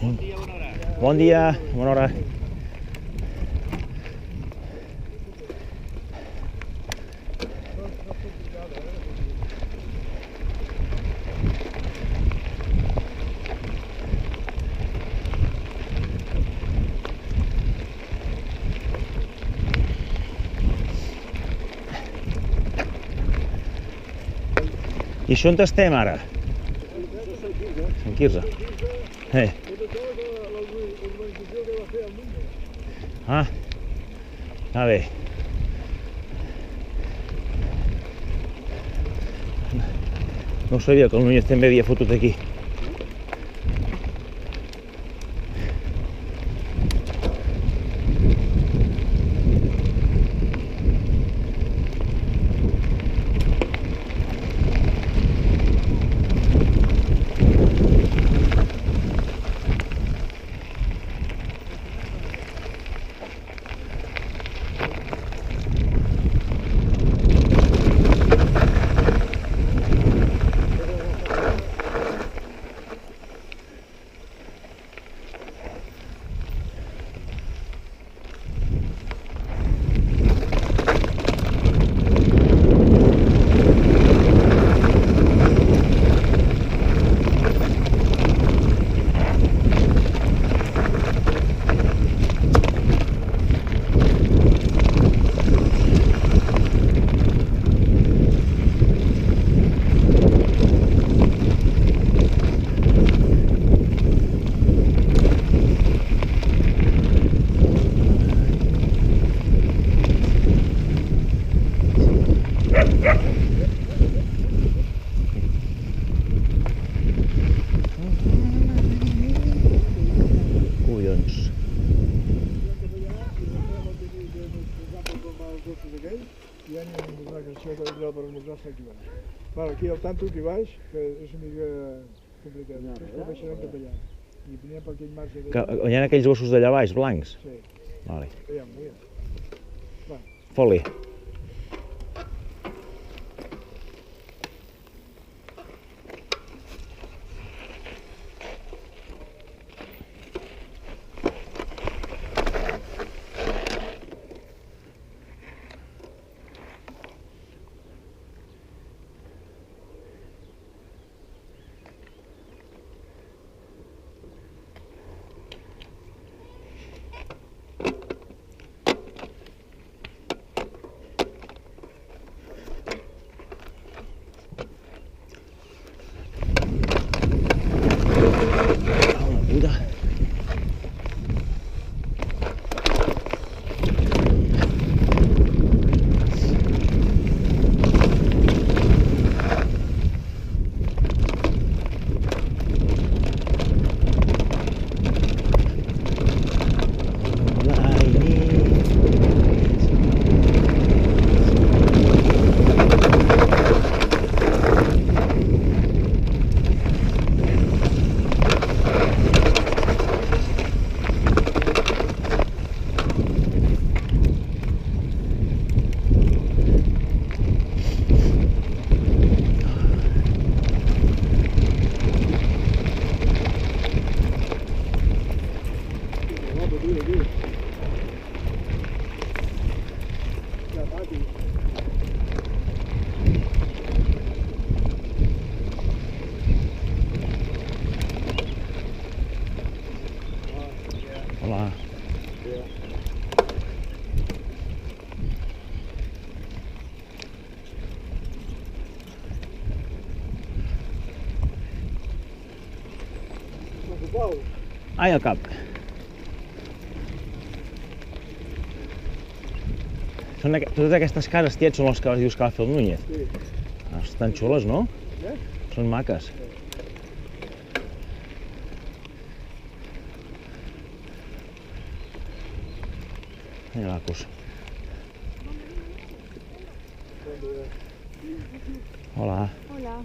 Bon dia, bona hora. I això on estem ara? Sant Quirze. Ah, està bé. No sabia que el Núñez també havia fotut aquí. Bueno, aquí el tanto aquí baix, que és una mica complicat. Després que baixarem cap allà. I venim per aquell marge d'allà. Hi ha aquells gossos d'allà baix, blancs? Sí. Vale. Veiem. Foli. Hola. Ai, al cap. Totes aquestes cases, tiet, són les que dius que va fer el Núñez? Sí. Estan xules, no? Són maques. Mira, macos. Hola. Hola.